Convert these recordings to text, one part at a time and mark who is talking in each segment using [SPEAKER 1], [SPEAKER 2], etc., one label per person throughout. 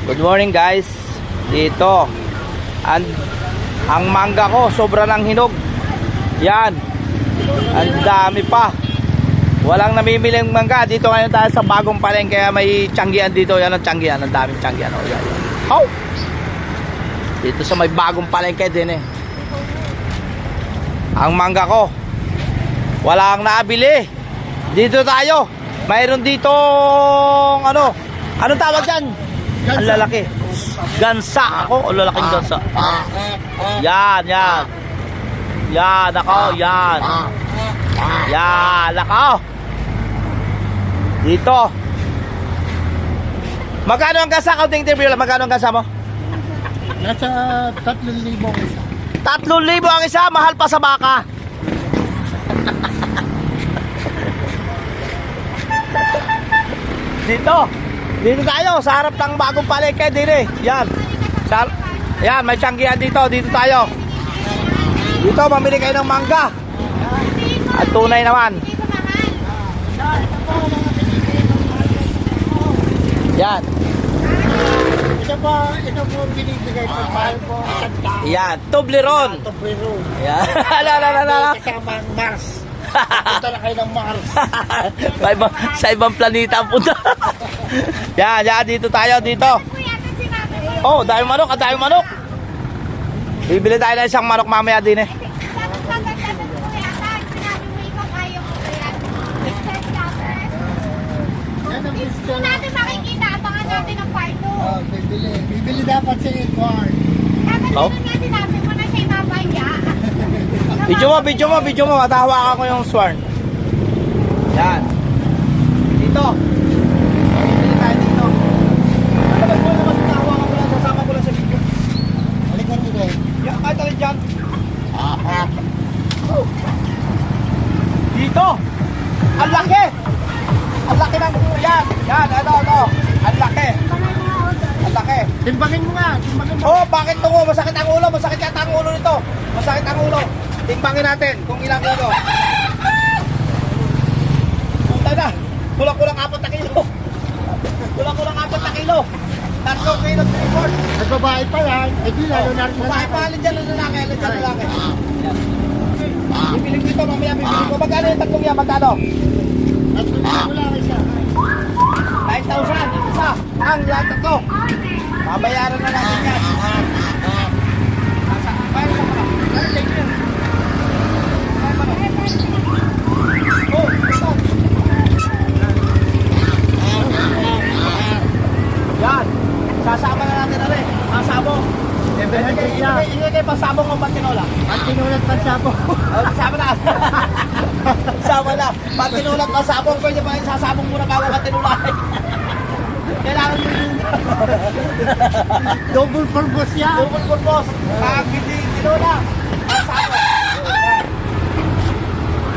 [SPEAKER 1] Good morning guys. Dito ang mangga ko sobra ng hinog. Yan. Ang dami pa. Walang namimiling mangga. Dito ngayon tayo sa bagong palengke. Kaya may tiyanggian dito. Yan ang tiyanggian. Ang daming tiyanggian. Oh, yan. Oh! Dito sa may bagong palengke din eh. Ang mangga ko walang naabili. Dito tayo. Mayroon dito anong tawag dyan? Ang lalaki. Gansa ako. O lalaking gansa. Yan. Yan ako. Yan. Yan ako. Dito. Magkano ang gansa? Counting interview lang. Magkano ang gansa mo?
[SPEAKER 2] Nasa 3,000 ang isa.
[SPEAKER 1] 3,000 ang isa. Mahal pa sa baka. Dito tayo sa harap ng bagong palengke din eh. Yan. Yan, may tiyanggihan dito. Dito tayo. Dito mamili kayo ng mangga. At tunay naman. Yan.
[SPEAKER 2] Ito po binibigay po po.
[SPEAKER 1] Yan, Toblerone.
[SPEAKER 2] Toblerone.
[SPEAKER 1] Yan. Ala.
[SPEAKER 2] Kasama ang Mars. Punta na kayo ng Mars.
[SPEAKER 1] Sa ibang planeta ang punta. Yan, dito tayo, dito. Oh, dahil manok, Bibili tayo ng isang manok mamaya din eh.
[SPEAKER 3] Gusto natin makikita, abangan natin ang part 2.
[SPEAKER 2] Bibili dapat sa Edward.
[SPEAKER 1] Oh?
[SPEAKER 3] Natin natin mo na siya ibabaya.
[SPEAKER 1] Video mo, matahawakan ko yung swarm. Yan. Dito. Bibili tayo dito. Alabas mo naman, matahawakan ko lang, sasama ko lang sa video.
[SPEAKER 2] Halika dito eh.
[SPEAKER 1] Yan, kahit alin dyan. Dito. Ang laki. Ang laki ng yan. Ano. Ang laki.
[SPEAKER 2] Timbangin mo nga.
[SPEAKER 1] Oh, bakit tungo? Masakit ang ulo. Masakit yata ang ulo nito. Masakit ang ulo. Timbangin natin kung ilang kilo. Punta na. Kulang-kulang 4 na kilo. Kulang-kulang 4 na kilo. 3 kilo, 3/4.
[SPEAKER 2] At babae pa yan. Eh di lalo na rin
[SPEAKER 1] Babae pa, alin dyan ang lalaki. Yan. Bibiling dito, mamaya bibiling ko. Magkano yung 3 yan? Magkano?
[SPEAKER 2] At wala isa.
[SPEAKER 1] 9,000. Isa. Ang lahat ito. Babayaran na natin yan. Bayar sa mga. Oh, ito. Yan. Sasama na natin na rin. Pasabong. Ingay kayo pasabong o patinola?
[SPEAKER 2] At tinulat pa siya po.
[SPEAKER 1] Kasama na. Sama na. Patinulat pasabong. Pwede pa yung sasabong muna bago patinulay. Kailangan mo yun.
[SPEAKER 2] Double purpose yan.
[SPEAKER 1] Double purpose. Pag hindi tinula, pasabong.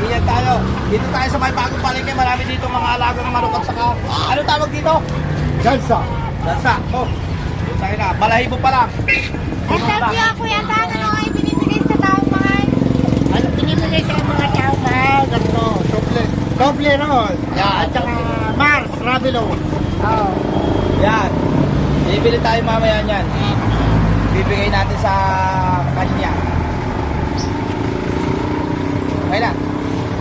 [SPEAKER 1] Iyan tayo. Dito tayo sa may bagong palengke. Marami dito mga alaga ng manok at saka. Ano tawag dito?
[SPEAKER 2] Gansa.
[SPEAKER 1] Lansa. Oh. Dito tayo na. Balahibo pa lang.
[SPEAKER 3] Interview ako yata. Ano nga yung binibigay sa taong mahal?
[SPEAKER 2] Ano pinibigay sa mga tao mahal? Ganito. Toblerone. Yan. At saka Mars. Ravelo.
[SPEAKER 3] Oo.
[SPEAKER 1] Yan. Bibili tayo mamaya niyan. Bibigay natin sa kanya. Okay na.